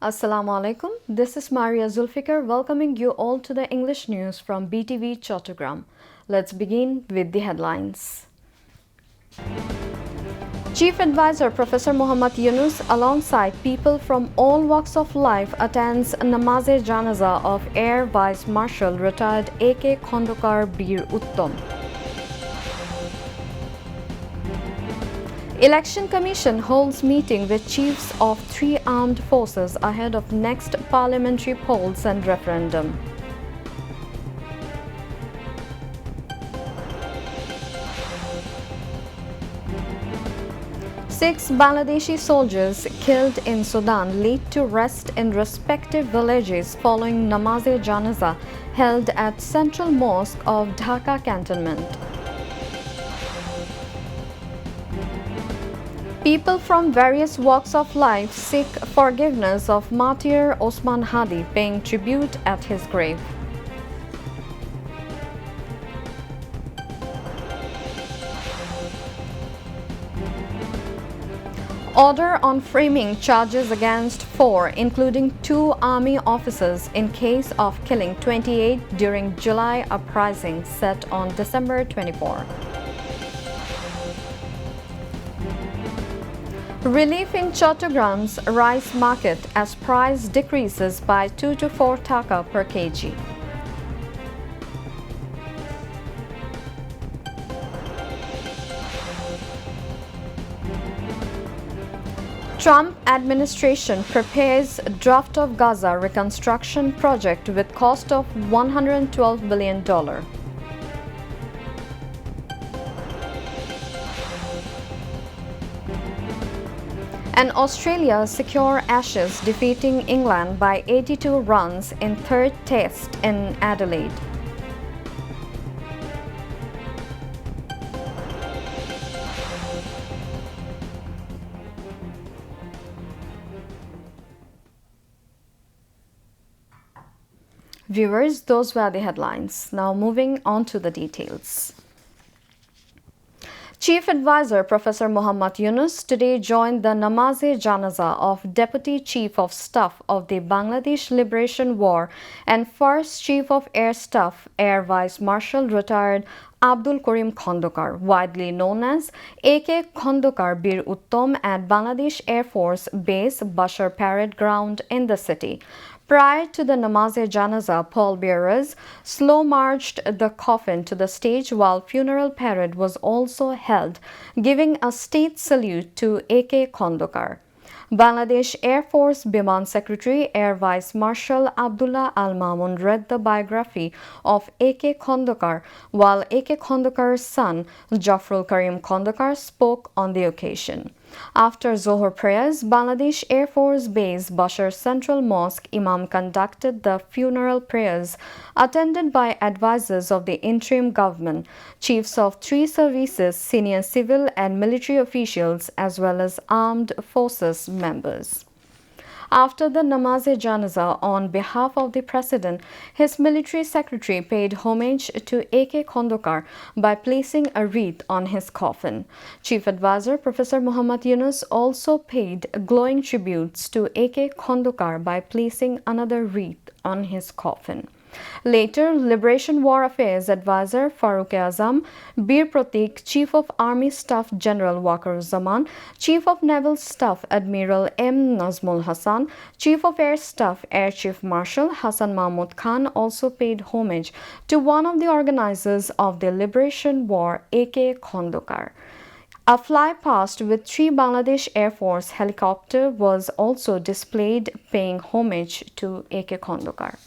Assalamu alaikum. This is Maria Zulfikar welcoming you all to the English news from Btv-Chattogram. Let's begin with the headlines. Chief Advisor Professor Muhammad Yunus alongside people from all walks of life attends Namaz-e-Janaza of Air Vice Marshal retired A.K. Khondokar Bir Uttom. Election Commission holds meeting with chiefs of 3 armed forces ahead of next parliamentary polls and referendum. Six Bangladeshi soldiers killed in Sudan laid to rest in respective villages following Namaz-e-Janaza held at Central Mosque of Dhaka Cantonment. People from various walks of life seek forgiveness of martyr Osman Hadi, paying tribute at his grave. Order on framing charges against 4, including 2 army officers in case of killing 28 during July uprising set on December 24. Relief in Chattogram's rice market as price decreases by 2 to 4 taka per kg. Trump administration prepares draft of Gaza reconstruction project with cost of $112 billion. And Australia secure Ashes, defeating England by 82 runs in third test in Adelaide. Viewers, those were the headlines. Now moving on to the details. Chief Advisor Professor Muhammad Yunus today joined the Namaz-e-Janaza of Deputy Chief of Staff of the Bangladesh Liberation War and First Chief of Air Staff Air Vice Marshal retired Abdul Karim Khondokar, widely known as A.K. Khondokar Bir Uttom at Bangladesh Air Force Base Bashar Parade Ground in the city. Prior to the Namaz-e-Janaza, pallbearers slow-marched the coffin to the stage while funeral parade was also held, giving a state salute to A.K. Khondokar. Bangladesh Air Force Biman Secretary Air Vice Marshal Abdullah Al Mamun read the biography of A.K. Khondokar, while A.K. Khondokar's son Jafrul Karim Khondokar spoke on the occasion. After Zohor prayers, Bangladesh Air Force Base Bashar Central Mosque Imam conducted the funeral prayers, attended by advisors of the interim government, chiefs of 3 services, senior civil and military officials, as well as armed forces members. After the Namaz-e-Janaza, on behalf of the President, his military secretary paid homage to A.K. Khondokar by placing a wreath on his coffin. Chief Advisor Professor Muhammad Yunus also paid glowing tributes to A.K. Khondokar by placing another wreath on his coffin. Later, Liberation War Affairs Advisor Farooq-e-Azam, Bir Pratik, Chief of Army Staff General Waqar-uz-Zaman, Chief of Naval Staff Admiral M. Nazmul Hasan, Chief of Air Staff Air Chief Marshal Hassan Mahmud Khan also paid homage to one of the organizers of the Liberation War, A.K. Khondokar. A flypast with 3 Bangladesh Air Force helicopters was also displayed, paying homage to A.K. Khondokar.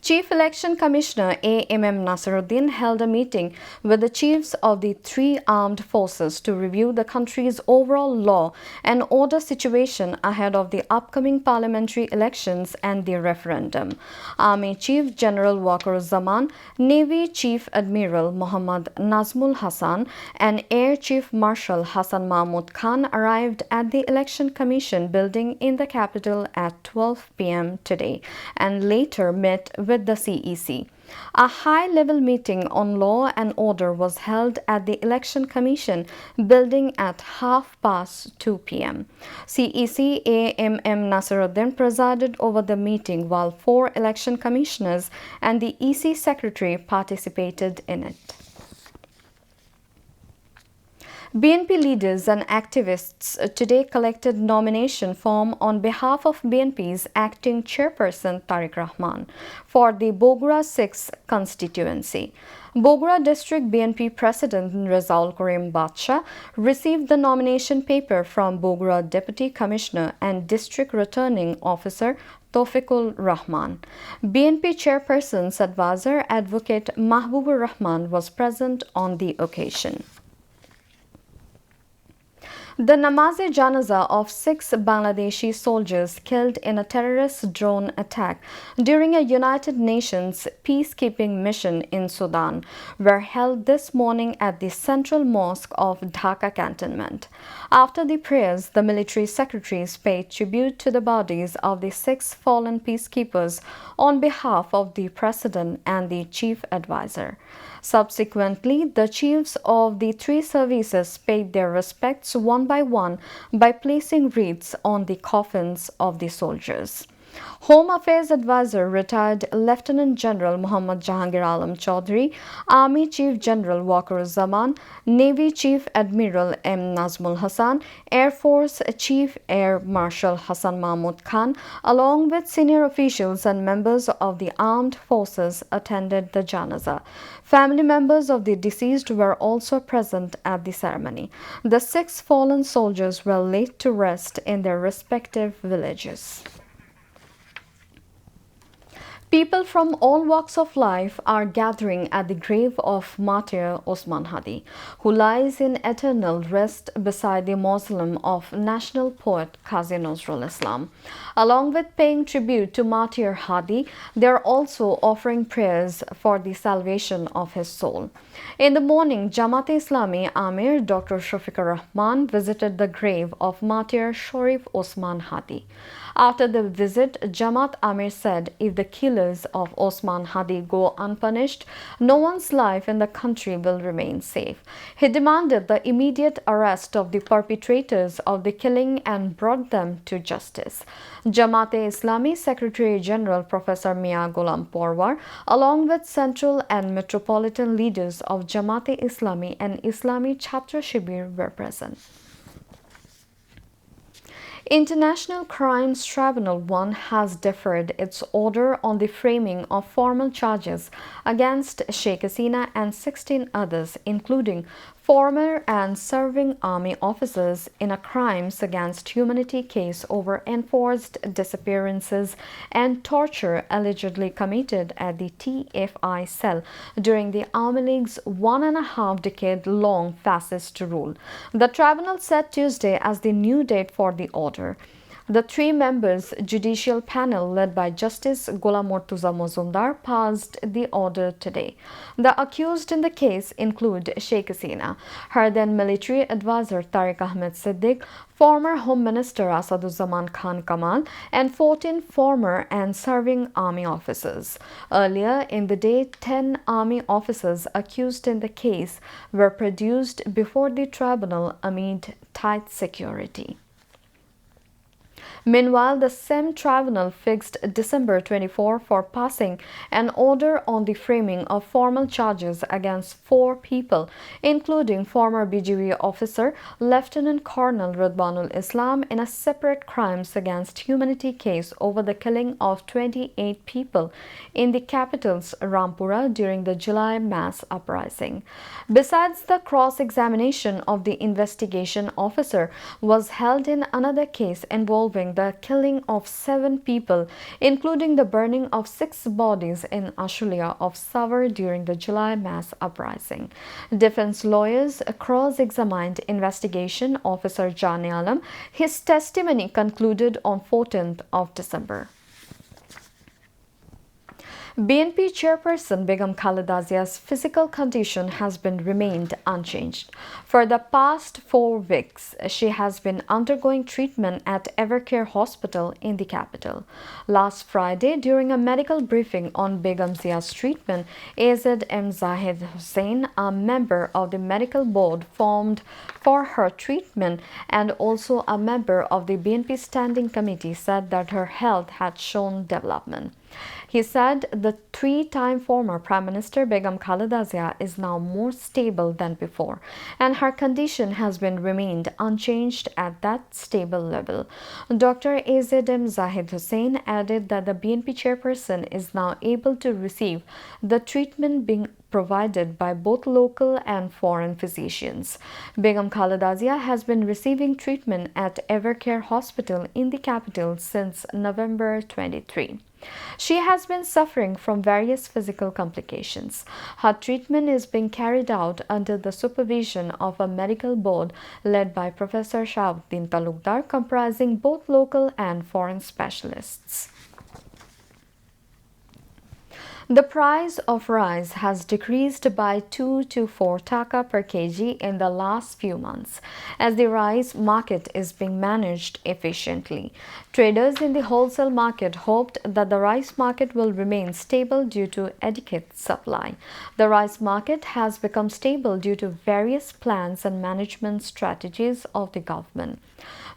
Chief Election Commissioner A.M.M. Nasiruddin held a meeting with the chiefs of the 3 armed forces to review the country's overall law and order situation ahead of the upcoming parliamentary elections and the referendum. Army Chief General Waqar-uz-Zaman, Navy Chief Admiral Muhammad Nazmul Hasan, and Air Chief Marshal Hassan Mahmud Khan arrived at the Election Commission building in the capital at 12 p.m. today and later met with with the CEC. A high-level meeting on law and order was held at the Election Commission building at 2:30 p.m. CEC AMM Nasiruddin presided over the meeting while 4 election commissioners and the EC secretary participated in it. BNP leaders and activists today collected nomination form on behalf of BNP's acting chairperson Tariq Rahman for the Bogura 6 constituency. Bogura District BNP President Razaul Karim Badsha received the nomination paper from Bogura Deputy Commissioner and District Returning Officer Tawfiqul Rahman. BNP Chairperson's advisor, Advocate Mahbubur Rahman, was present on the occasion. The Namaz-e-Janaza of 6 Bangladeshi soldiers killed in a terrorist drone attack during a United Nations peacekeeping mission in Sudan were held this morning at the Central Mosque of Dhaka Cantonment. After the prayers, the military secretaries paid tribute to the bodies of the 6 fallen peacekeepers on behalf of the President and the Chief Advisor. Subsequently, the chiefs of the 3 services paid their respects one by placing wreaths on the coffins of the soldiers. Home Affairs Advisor retired Lieutenant General Muhammad Jahangir Alam Chaudhry, Army Chief General Waqar Zaman, Navy Chief Admiral M. Nazmul Hassan, Air Force Chief Air Marshal Hassan Mahmud Khan, along with senior officials and members of the armed forces attended the janaza. Family members of the deceased were also present at the ceremony. The 6 fallen soldiers were laid to rest in their respective villages. People from all walks of life are gathering at the grave of martyr Osman Hadi, who lies in eternal rest beside the mausoleum of national poet Qazi Nazrul Islam. Along with paying tribute to martyr Hadi, they are also offering prayers for the salvation of his soul. In the morning, Jamaat-e-Islami Amir Dr. Shafiqur Rahman visited the grave of martyr Sharif Osman Hadi. After the visit, Jamaat Amir said if the killers of Osman Hadi go unpunished, no one's life in the country will remain safe. He demanded the immediate arrest of the perpetrators of the killing and brought them to justice. Jamaat-e-Islami Secretary General Professor Mia Ghulam Porwar, along with central and metropolitan leaders of Jamaat-e-Islami and Islami Chhatra Shibir were present. International Crimes Tribunal 1 has deferred its order on the framing of formal charges against Sheikh Hasina and 16 others, including former and serving army officers, in a crimes against humanity case over enforced disappearances and torture allegedly committed at the TFI cell during the Army League's 1.5-decade-long fascist rule. The tribunal set Tuesday as the new date for the order. The 3 members judicial panel led by Justice Ghulam Murtuza Mazumdar passed the order today. The accused in the case include Sheikh Hasina, her then military advisor Tariq Ahmed Siddiq, former Home Minister Asaduzzaman Khan Kamal, and 14 former and serving army officers. Earlier in the day, 10 army officers accused in the case were produced before the tribunal amid tight security. Meanwhile, the same tribunal fixed December 24 for passing an order on the framing of formal charges against 4 people, including former BGV officer Lieutenant Colonel Radwanul Islam, in a separate crimes against humanity case over the killing of 28 people in the capital's Rampura during the July mass uprising. Besides, the cross-examination of the investigation officer was held in another case involving the killing of 7 people, including the burning of 6 bodies in Ashulia of Savar during the July mass uprising. Defense lawyers cross-examined investigation officer Jani Alam. His testimony concluded on 14th of December. BNP chairperson Begum Khaleda Zia's physical condition has been remained unchanged. For the past 4 weeks, she has been undergoing treatment at Evercare Hospital in the capital. Last Friday, during a medical briefing on Begum Zia's treatment, AZM Zahid Hussain, a member of the medical board formed for her treatment and also a member of the BNP Standing Committee, said that her health had shown development. He said the 3-time former Prime Minister Begum Khaleda Zia is now more stable than before, and her condition has been remained unchanged at that stable level. Dr. AZM Zahid Hussain added that the BNP chairperson is now able to receive the treatment being provided by both local and foreign physicians. Begum Khaleda Zia has been receiving treatment at Evercare Hospital in the capital since November 23. She has been suffering from various physical complications. Her treatment is being carried out under the supervision of a medical board led by Professor Shahabuddin Talukdar, comprising both local and foreign specialists. The price of rice has decreased by 2 to 4 taka per kg in the last few months, as the rice market is being managed efficiently. Traders in the wholesale market hoped that the rice market will remain stable due to adequate supply. The rice market has become stable due to various plans and management strategies of the government.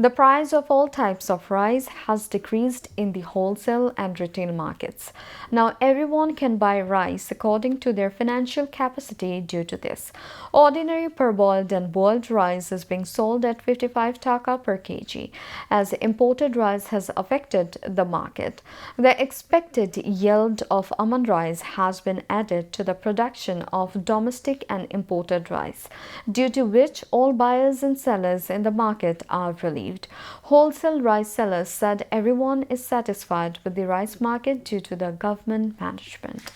The price of all types of rice has decreased in the wholesale and retail markets. Now everyone can buy rice according to their financial capacity due to this. Ordinary parboiled and boiled rice is being sold at 55 taka per kg, as imported rice has affected the market. The expected yield of almond rice has been added to the production of domestic and imported rice, due to which all buyers and sellers in the market are relieved. Wholesale rice sellers said everyone is satisfied with the rice market due to the government management.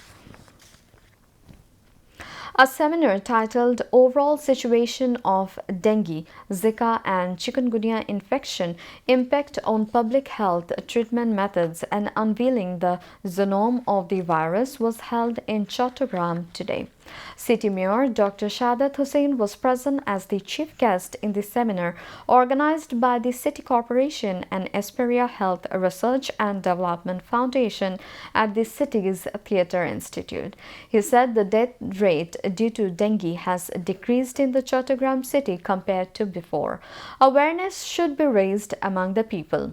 A seminar titled Overall Situation of Dengue, Zika and Chikungunya Infection, Impact on Public Health, Treatment Methods and Unveiling the Genome of the Virus was held in Chattogram today. City Mayor Dr. Shahadat Hussain was present as the chief guest in the seminar organized by the City Corporation and Esperia Health Research and Development Foundation at the city's Theatre Institute. He said the death rate due to dengue has decreased in the Chattogram city compared to before. Awareness should be raised among the people.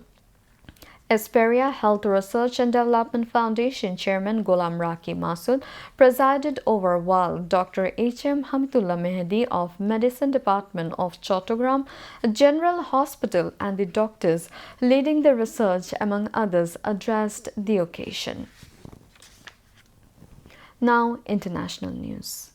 Esperia Health Research and Development Foundation Chairman Ghulam Raki Masood presided over, while Dr. H.M. Hamidullah Mehdi of Medicine Department of Chattogram General Hospital and the doctors leading the research, among others, addressed the occasion. Now, international news.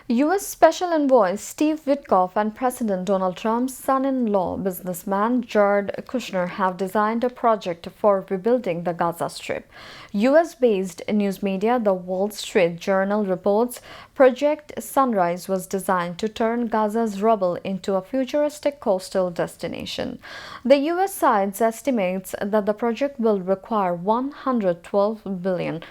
U.S. Special Envoy Steve Witkoff and President Donald Trump's son-in-law, businessman Jared Kushner, have designed a project for rebuilding the Gaza Strip. U.S.-based news media The Wall Street Journal reports Project Sunrise was designed to turn Gaza's rubble into a futuristic coastal destination. The U.S. side estimates that the project will require $112 billion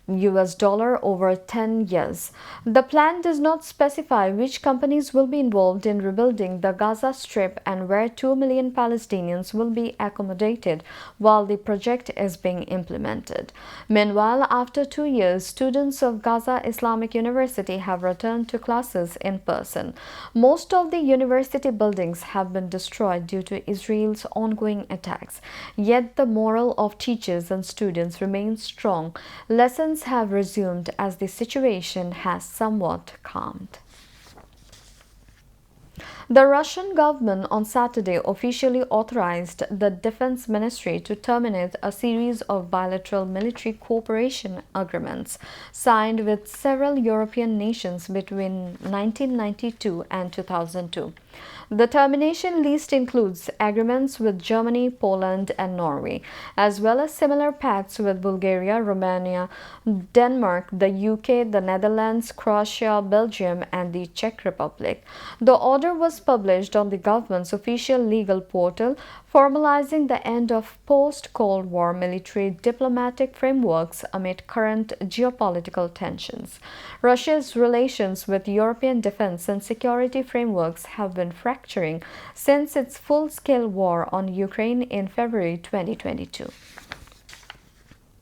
over 10 years. The plan does not specify which companies will be involved in rebuilding the Gaza Strip and where 2 million Palestinians will be accommodated while the project is being implemented. Meanwhile, after 2 years, students of Gaza Islamic University have returned to classes in person. Most of the university buildings have been destroyed due to Israel's ongoing attacks. Yet the morale of teachers and students remains strong. Lessons have resumed as the situation has somewhat calmed. The Russian government on Saturday officially authorized the Defense Ministry to terminate a series of bilateral military cooperation agreements signed with several European nations between 1992 and 2002. The termination list includes agreements with Germany, Poland, and Norway, as well as similar pacts with Bulgaria, Romania, Denmark, the UK, the Netherlands, Croatia, Belgium, and the Czech Republic. The order was published on the government's official legal portal, formalizing the end of post-Cold War military diplomatic frameworks amid current geopolitical tensions. Russia's relations with European defense and security frameworks have been fracturing since its full-scale war on Ukraine in February 2022.